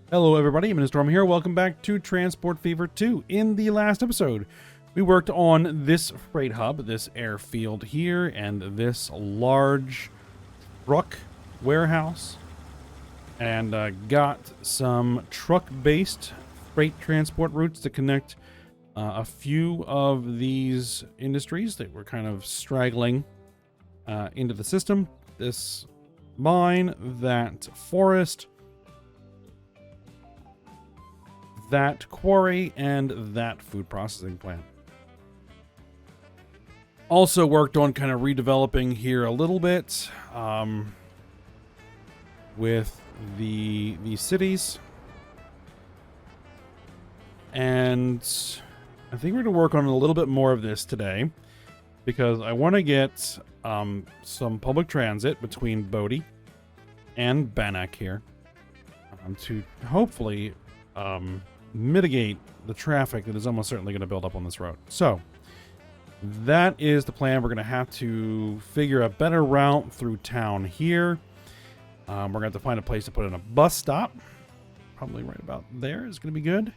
Hello everybody, I'm Storm here. Welcome back to Transport Fever 2. In the last episode, we worked on this freight hub, this airfield here, and this large truck warehouse, and got some truck-based freight transport routes to connect a few of these industries that were kind of straggling into the system. This mine, that forest, that quarry, and that food processing plant. Also worked on kind of redeveloping here a little bit with the cities. And I think we're going to work on a little bit more of this today because I want to get some public transit between Bodie and Bannock here to hopefully mitigate the traffic that is almost certainly going to build up on this road. So that is the plan. We're going to have to figure a better route through town here. We're going to have to find a place to put in a bus stop. Probably right about there is going to be good.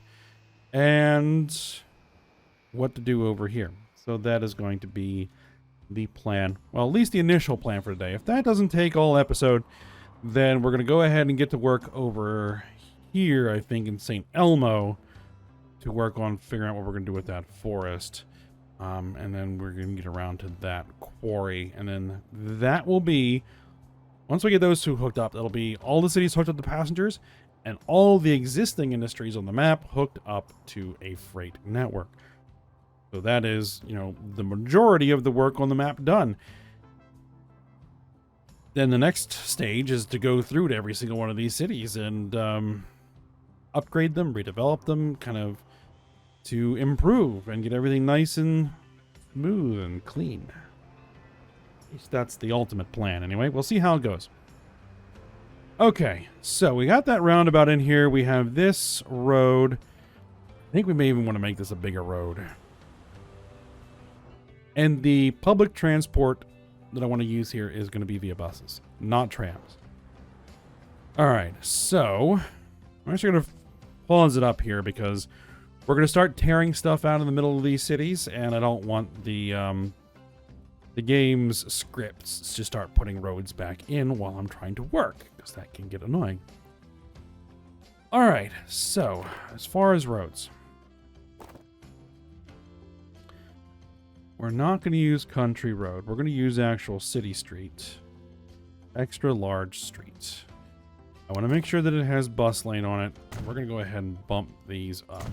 And what to do over here. So that is going to be the plan. Well, at least the initial plan for today. If that doesn't take all episode, then we're going to go ahead and get to work over here, I think, in St. Elmo to work on figuring out what we're going to do with that forest. And then we're going to get around to that quarry. And then that will be, once we get those two hooked up, that'll be all the cities hooked up to passengers and all the existing industries on the map hooked up to a freight network. So that is, the majority of the work on the map done. Then the next stage is to go through to every single one of these cities and upgrade them, redevelop them, kind of to improve and get everything nice and smooth and clean. At least that's the ultimate plan. Anyway, we'll see how it goes. Okay, so we got that roundabout in here. We have this road. I think we may even want to make this a bigger road. And the public transport that I want to use here is going to be via buses, not trams. All right, so I'm actually going to pause it up here because we're going to start tearing stuff out in the middle of these cities, and I don't want the game's scripts to start putting roads back in while I'm trying to work, because that can get annoying. All right, so as far as roads, we're not going to use country road. We're going to use actual city street, extra large street. I want to make sure that it has bus lane on it. We're going to go ahead and bump these up.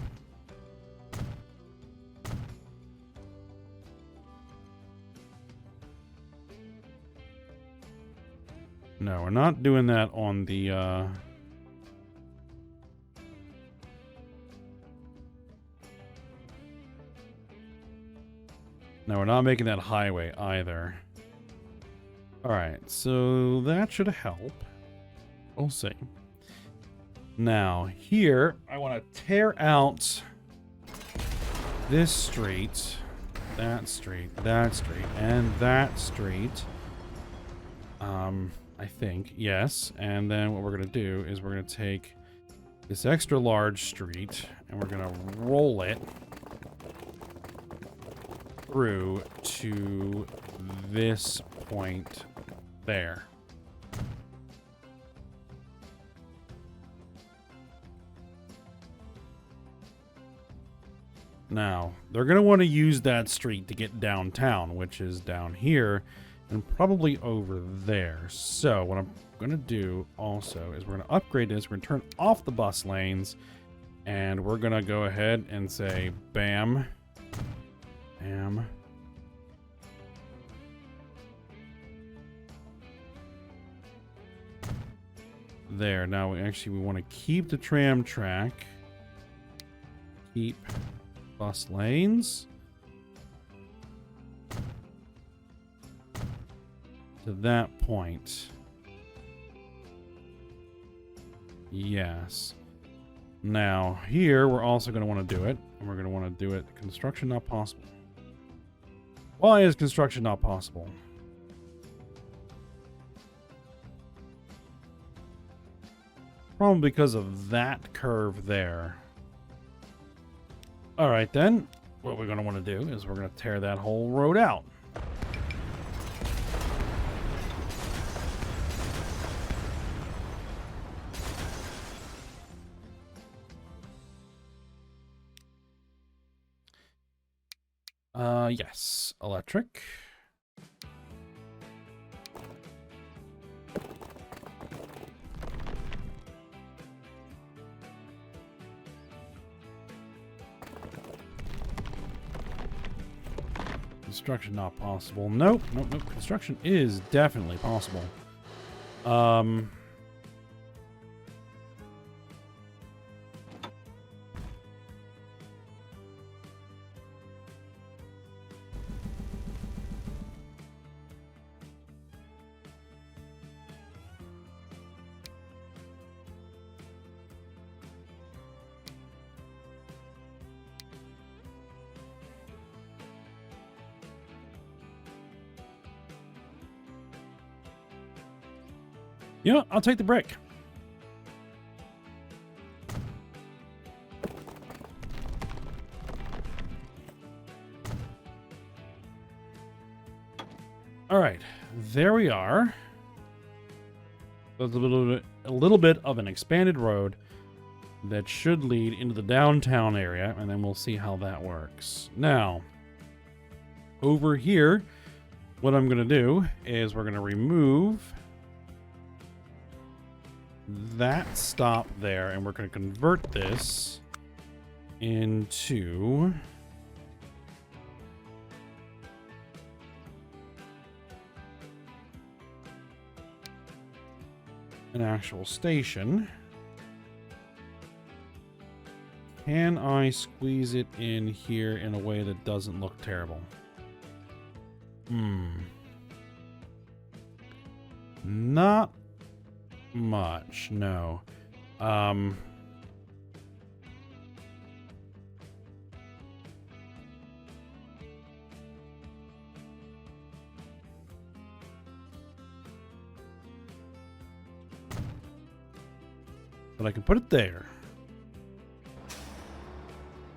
No, we're not doing that on the No, we're not making that highway either. Alright, so that should help. We'll see. Now, here, I want to tear out this street, that street, that street, and that street. I think, yes. And then what we're going to do is we're going to take this extra large street, and we're going to roll it through to this point there. Now, they're going to want to use that street to get downtown, which is down here and probably over there. So what I'm going to do also is we're going to upgrade this. We're going to turn off the bus lanes, and we're going to go ahead and say bam, bam, there. Now we want to keep the tram track, keep bus lanes to that point. Yes. Now here we're also going to want to do it, and we're going to want to do it construction not possible. Why is construction not possible? Probably because of that curve there. All right, then. What we're going to want to do is we're going to tear that whole road out. Yes. Electric. Construction not possible. Nope. Construction is definitely possible. You know, I'll take the brick. All right, there we are. There's a little bit of an expanded road that should lead into the downtown area, and then we'll see how that works. Now, over here, what I'm going to do is we're going to remove that stop there, and we're going to convert this into an actual station. Can I squeeze it in here in a way that doesn't look terrible? Not much, no. But I can put it there.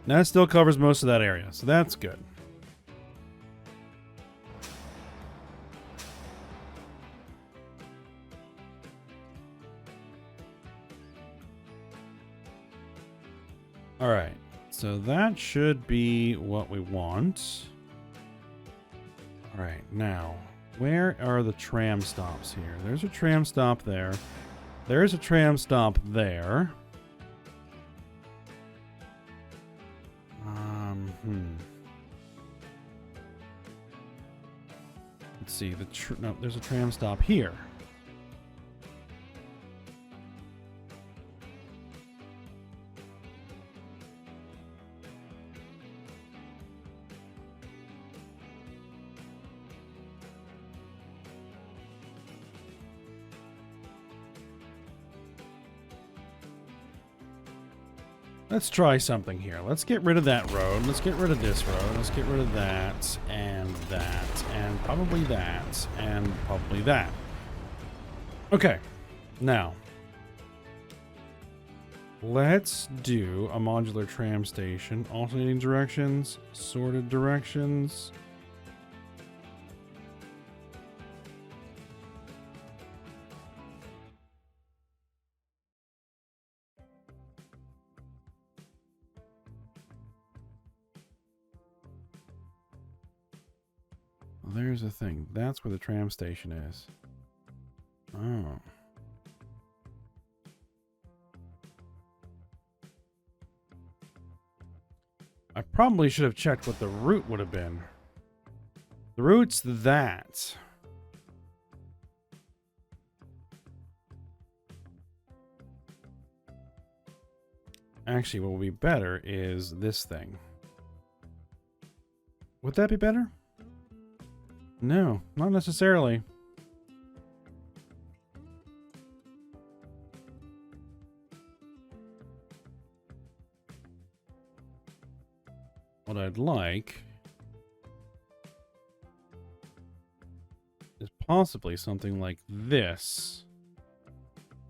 And that still covers most of that area, so that's good. All right, so that should be what we want. All right, now, where are the tram stops here? There's a tram stop there. There's a tram stop there. Let's see, no, there's a tram stop here. Let's try something here. Let's get rid of that road. Let's get rid of this road. Let's get rid of that, and probably that, and probably that. Okay, now, let's do a modular tram station. Alternating directions, sorted directions. There's the thing. That's where the tram station is. Oh. I probably should have checked what the route would have been. The route's that. Actually, what would be better is this thing. Would that be better? No, not necessarily. What I'd like is possibly something like this.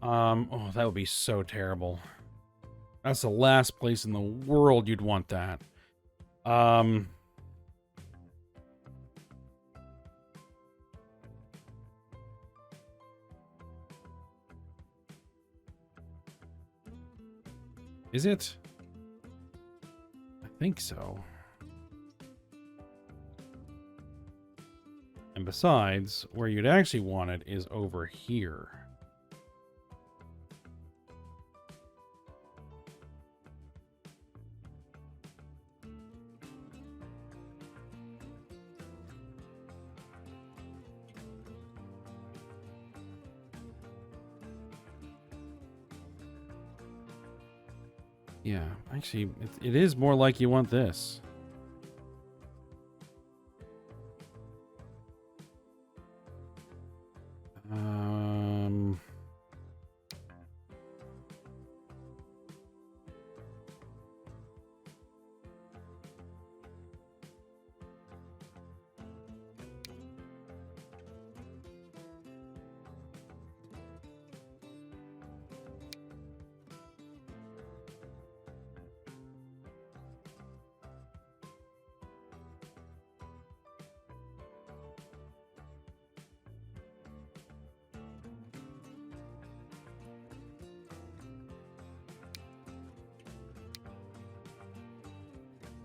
Oh, that would be so terrible. That's the last place in the world you'd want that. Is it? I think so. And besides, where you'd actually want it is over here. Yeah, actually, it is more like you want this.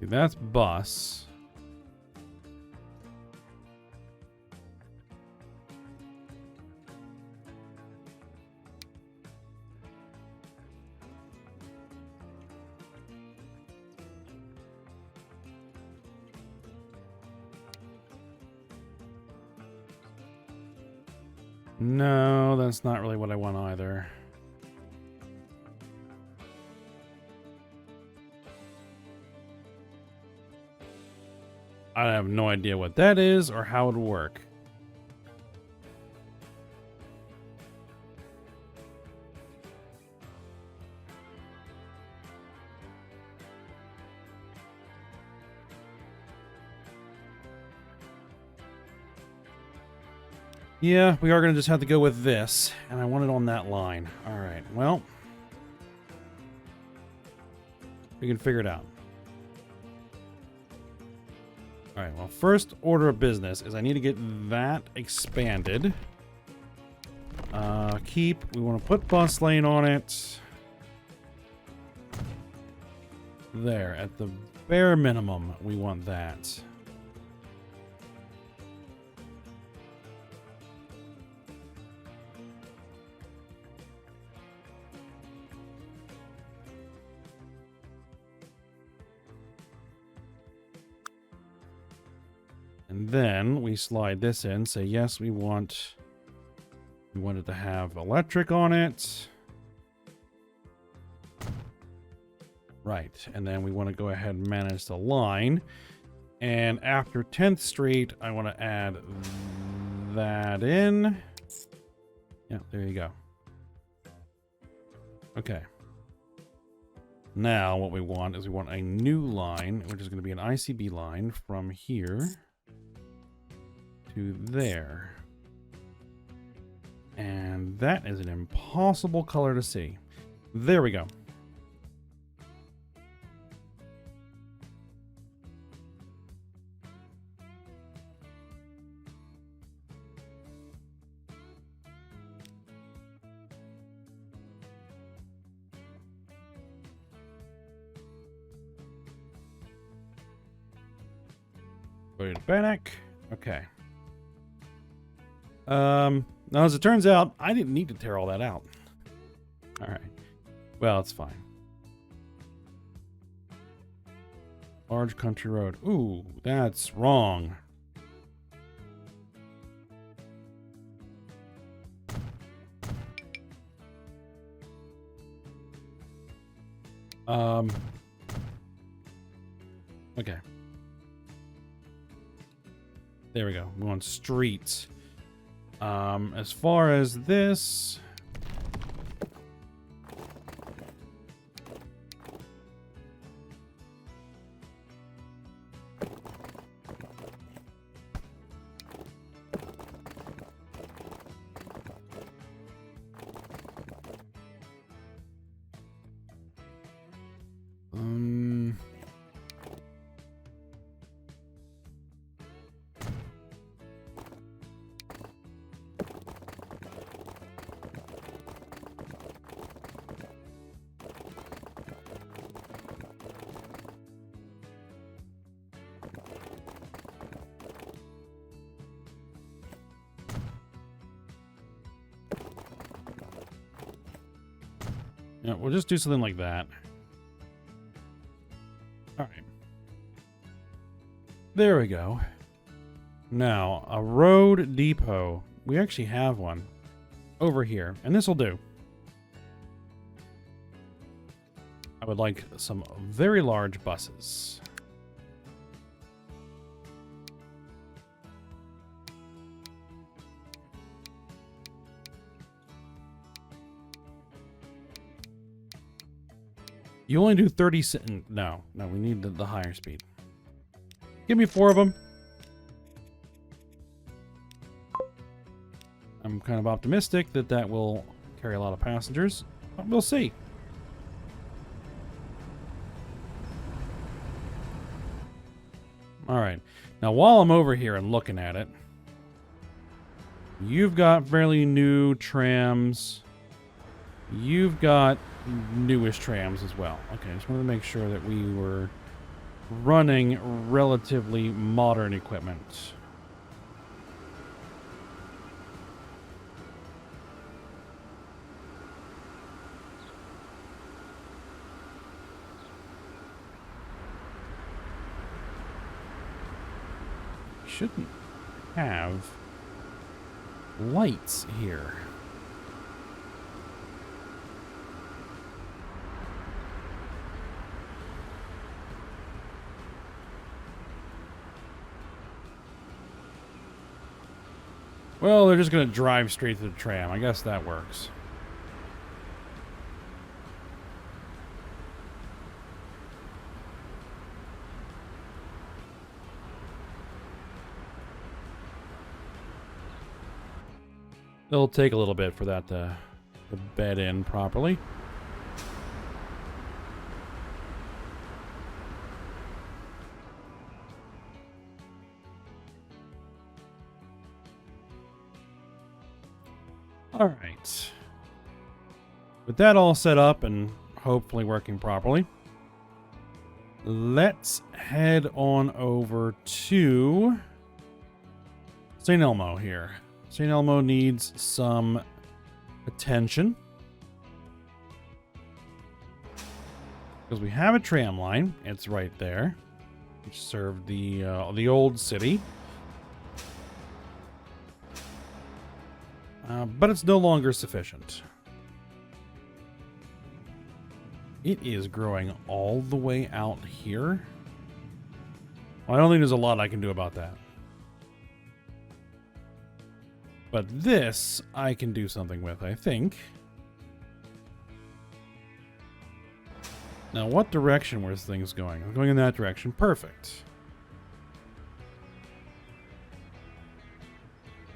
That's bus. No, that's not really what I want either. I have no idea what that is or how it would work. Yeah, we are going to just have to go with this, and I want it on that line. All right, well, we can figure it out. All right, well, first order of business is I need to get that expanded. We want to put bus lane on it. There, at the bare minimum, we want that. And then we slide this in, say, yes, we want it to have electric on it. Right, and then we want to go ahead and manage the line. And after 10th Street, I want to add that in. Yeah, there you go. Okay. Now what we want is we want a new line, which is going to be an ICB line from here to there. And that is an impossible color to see. There we go. Go to Bannock. Okay. Now, as it turns out, I didn't need to tear all that out. All right. Well, it's fine. Large country road. Ooh, that's wrong. Okay. There we go. We want streets. As far as this, Yeah, we'll just do something like that. All right. There we go. Now, a road depot. We actually have one over here, and this will do. I would like some very large buses. You only do 30 No, we need the higher speed. Give me 4 of them. I'm kind of optimistic that that will carry a lot of passengers, but we'll see. All right. Now, while I'm over here and looking at it, you've got fairly new trams. You've got newish trams as well. Okay, I just wanted to make sure that we were running relatively modern equipment. Shouldn't have lights here. Well, they're just going to drive straight to the tram. I guess that works. It'll take a little bit for that to bed in properly. All right. With that all set up and hopefully working properly, let's head on over to St. Elmo here. St. Elmo needs some attention because we have a tram line. It's right there, which served the old city, but it's no longer sufficient. It is growing all the way out here. Well, I don't think there's a lot I can do about that. But this, I can do something with, I think. Now, what direction were things going? I'm going in that direction. Perfect.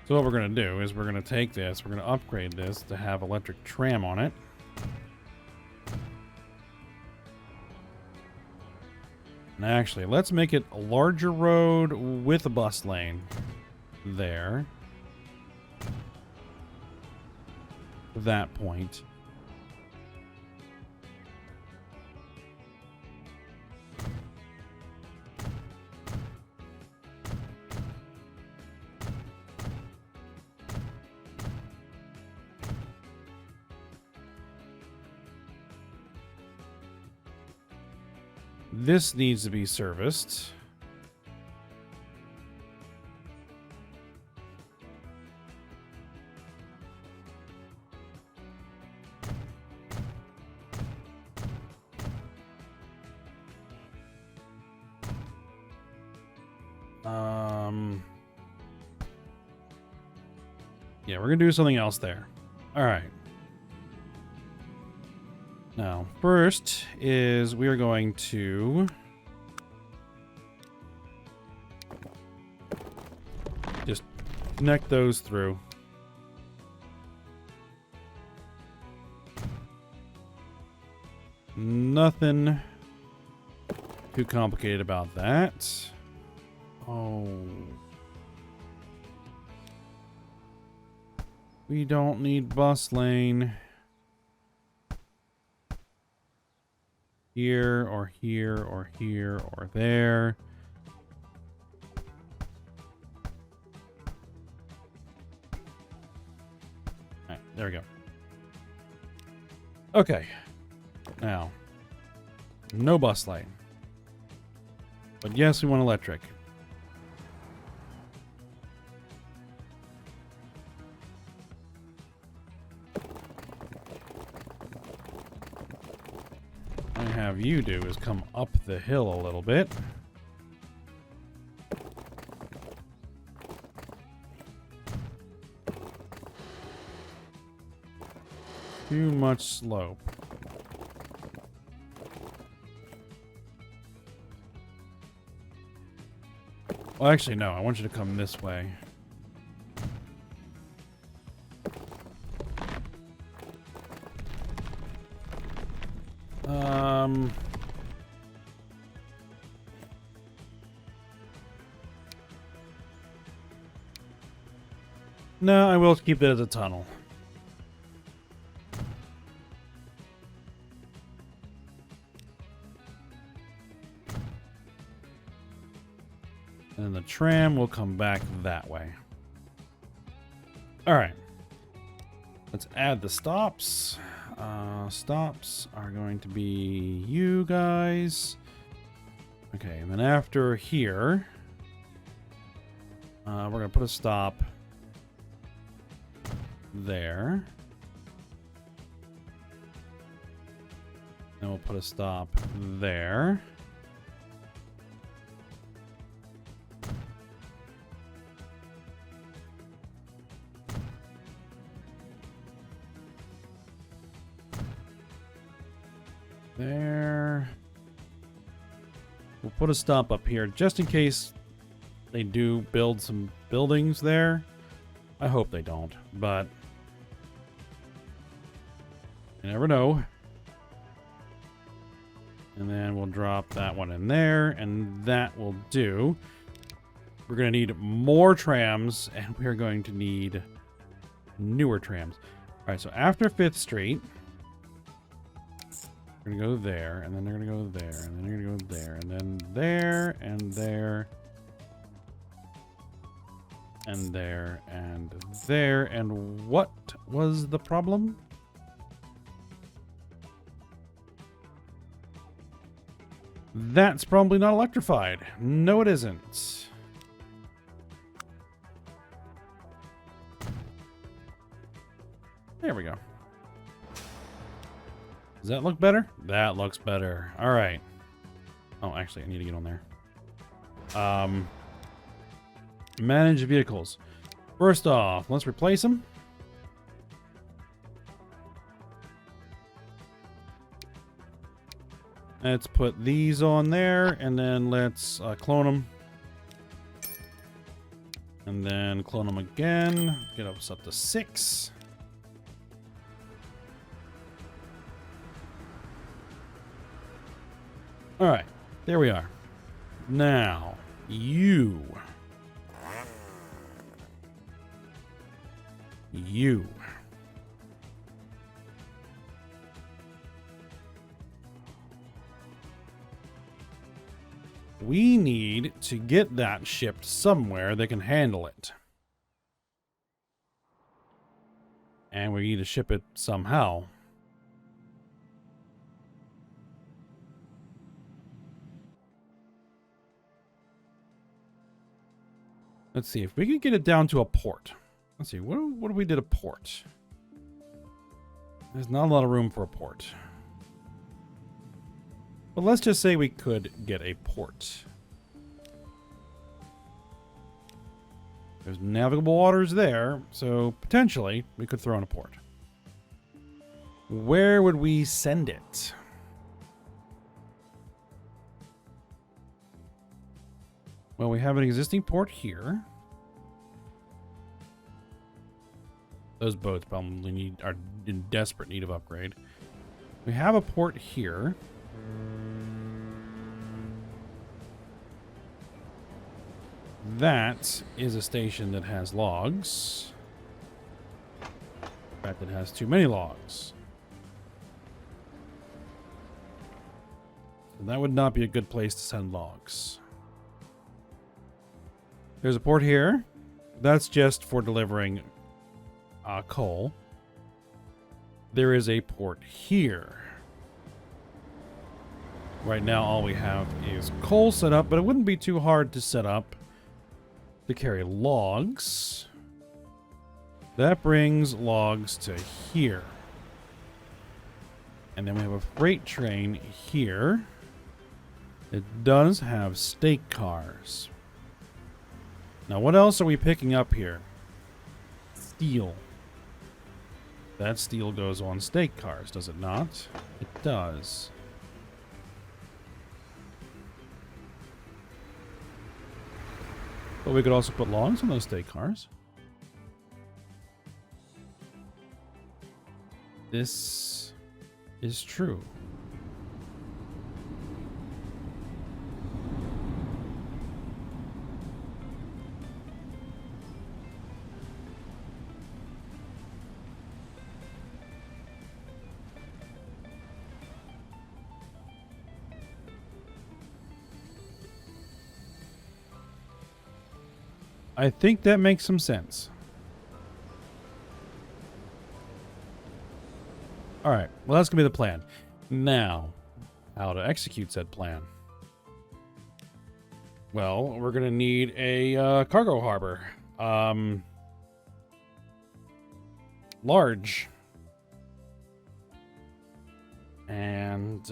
So what we're going to do is we're going to take this, we're going to upgrade this to have electric tram on it. And actually, let's make it a larger road with a bus lane there. That point. This needs to be serviced. Yeah, we're going to do something else there. All right. Now, first is we are going to just connect those through. Nothing too complicated about that. Oh. We don't need bus lane. Here, or here, or here, or there. Alright, there we go. Okay. Now, no bus light. But yes, we want electric. What I have you do is come up the hill a little bit. Too much slope. Well, actually, no. I want you to come this way. No, I will keep it as a tunnel. And the tram will come back that way. All right. Let's add the stops. Stops are going to be you guys. Okay, and then after here, we're going to put a stop there. Then we'll put a stop there. There. We'll put a stop up here just in case they do build some buildings there. I hope they don't, but you never know. And then we'll drop that one in there, and that will do. We're going to need more trams, and we're going to need newer trams. All right, so after 5th Street, we're going to go there, and then they're going to go there, and then they're going to go there, and then there, and there, and there, and there. And what was the problem? That's probably not electrified. No, it isn't. There we go. Does that look better? That looks better. All right. Oh, actually, I need to get on there. Manage vehicles. First off, let's replace them. Let's put these on there, and then let's clone them. And then clone them again. Get us up to 6. All right, there we are. Now, you. We need to get that shipped somewhere that can handle it. And we need to ship it somehow. Let's see if we can get it down to a port. Let's see, what if we did a port? There's not a lot of room for a port. But let's just say we could get a port. There's navigable waters there, so potentially we could throw in a port. Where would we send it? Well, we have an existing port here. Those boats probably are in desperate need of upgrade. We have a port here. That is a station that has logs. In fact, it has too many logs. So that would not be a good place to send logs. There's a port here. That's just for delivering coal. There is a port here. Right now, all we have is coal set up, but it wouldn't be too hard to set up to carry logs. That brings logs to here. And then we have a freight train here. It does have stake cars. Now, what else are we picking up here? Steel. That steel goes on stake cars, does it not? It does. But we could also put logs on those stake cars. This is true. I think that makes some sense. Alright, well that's going to be the plan. Now, how to execute said plan. Well, we're going to need a cargo harbor. Large. And,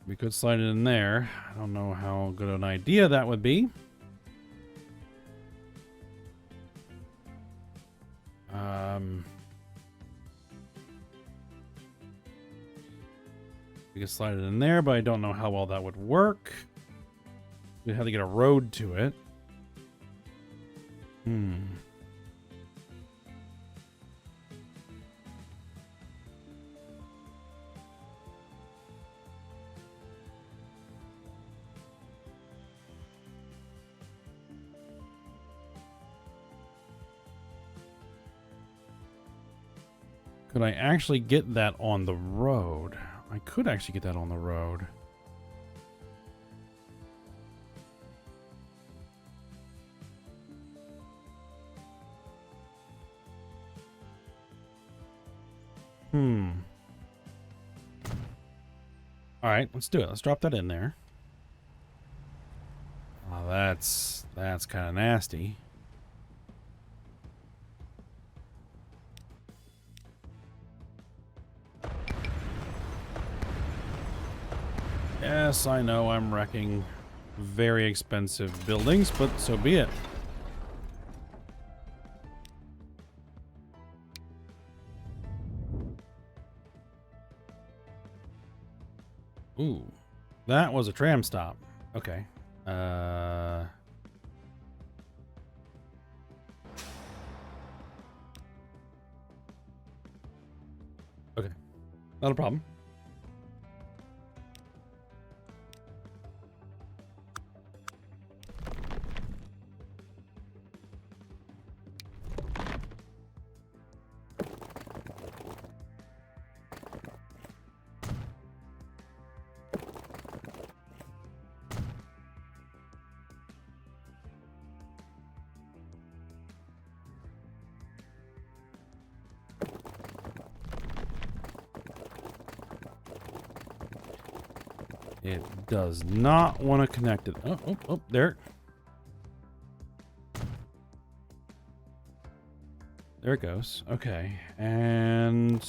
we could slide it in there. I don't know how good an idea that would be. We could slide it in there, but I don't know how well that would work. We'd have to get a road to it. Could I actually get that on the road? I could actually get that on the road. Alright, let's do it. Let's drop that in there. Oh, that's kind of nasty. Yes, I know I'm wrecking very expensive buildings, but so be it. Ooh, that was a tram stop. Okay. Okay. Not a problem. It does not want to connect it. Oh, there. There it goes. Okay, and...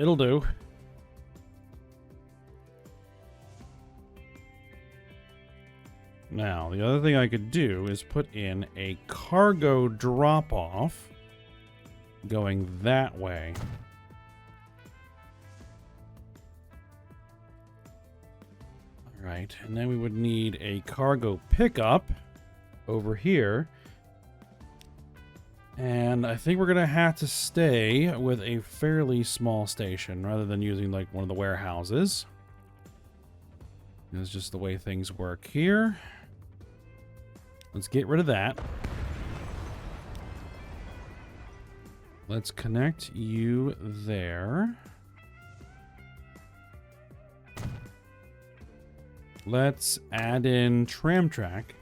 it'll do. Now, the other thing I could do is put in a cargo drop-off going that way. Alright, and then we would need a cargo pickup over here. And I think we're going to have to stay with a fairly small station rather than using like one of the warehouses. It's just the way things work here. Let's get rid of that. Let's connect you there. Let's add in tram track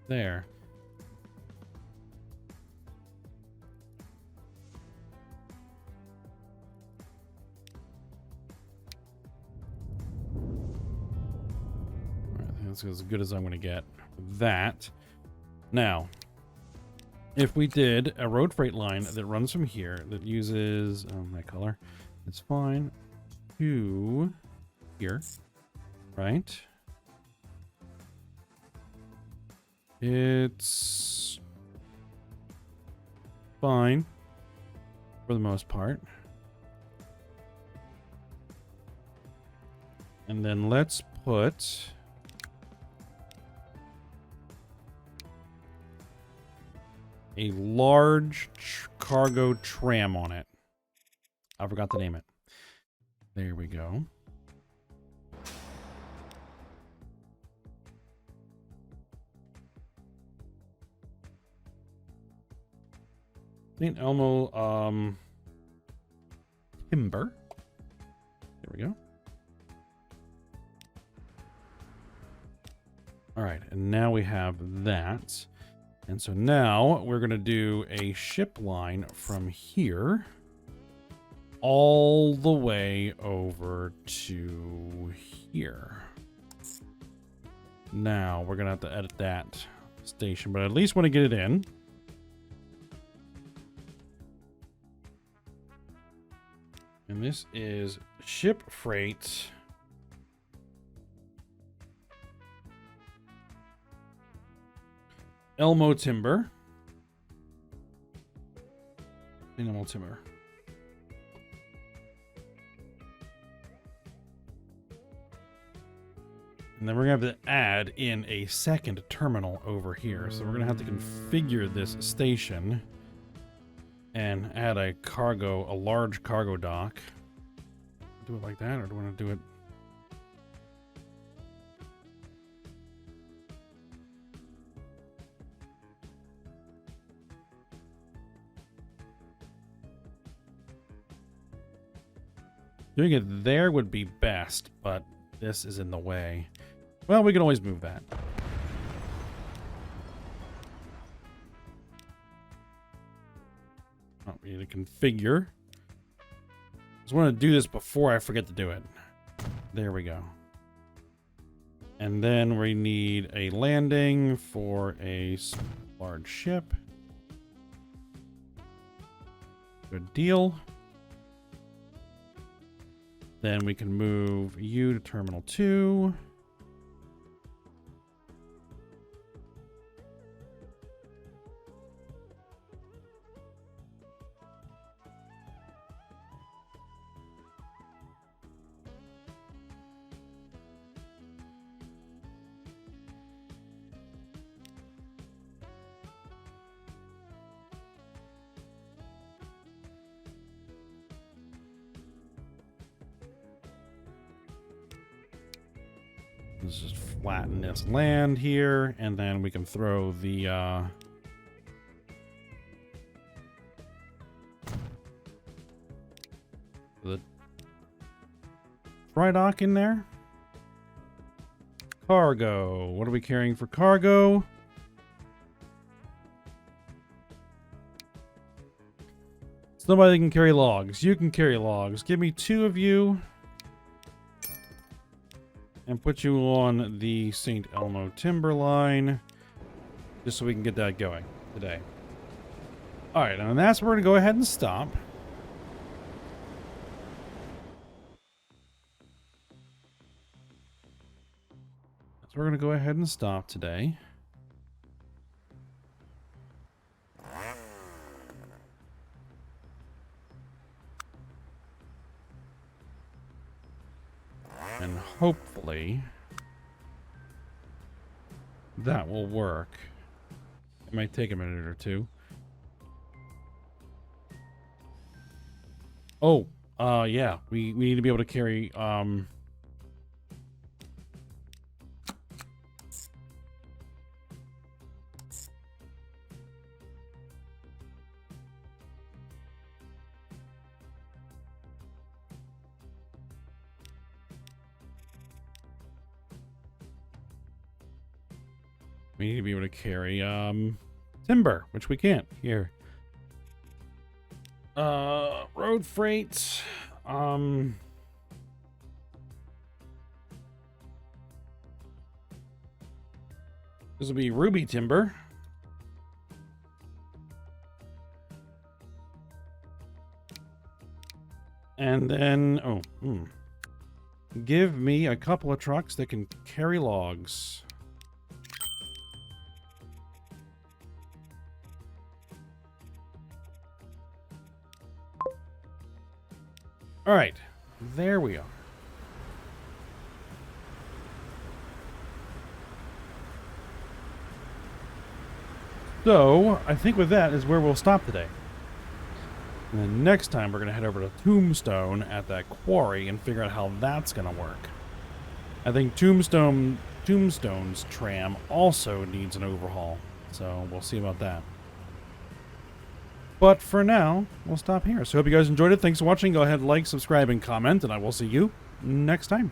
there. That's as good as I'm going to get. That. Now, if we did a road freight line that runs from here, that uses my color, it's fine, to here, right? It's fine for the most part. And then let's put a large cargo tram on it. I forgot to name it. There we go. St. Elmo timber. There we go. All right, and now we have that. And so now we're going to do a ship line from here all the way over to here. Now we're going to have to edit that station, but I at least want to get it in. And this is ship freight. Elmo timber. Elmo timber. And then we're going to have to add in a second terminal over here. So we're going to have to configure this station and add a large cargo dock. Do it like that, or do I want to do it? Doing it there would be best, but this is in the way. Well, we can always move that. Oh, we need to configure. I just want to do this before I forget to do it. There we go. And then we need a landing for a large ship. Good deal. Then we can move you to Terminal 2. Let's just flatten this land here, and then we can throw the dry dock in there. Cargo. What are we carrying for cargo? Somebody can carry logs. You can carry logs. Give me 2 of you. And put you on the St. Elmo timber line, just so we can get that going today. All right, and that's where we're going to go ahead and stop. So we're going to go ahead and stop today. And hopefully that will work. It might take a minute or two. Oh, yeah. We need to be able to carry, we need to be able to carry, timber, which we can't here. Road freight, this will be ruby timber. And then, give me a couple of trucks that can carry logs. All right, there we are. So, I think with that is where we'll stop today. And then next time we're going to head over to Tombstone at that quarry and figure out how that's going to work. I think Tombstone's tram also needs an overhaul, so we'll see about that. But for now, we'll stop here. So hope you guys enjoyed it. Thanks for watching. Go ahead, like, subscribe, and comment, and I will see you next time.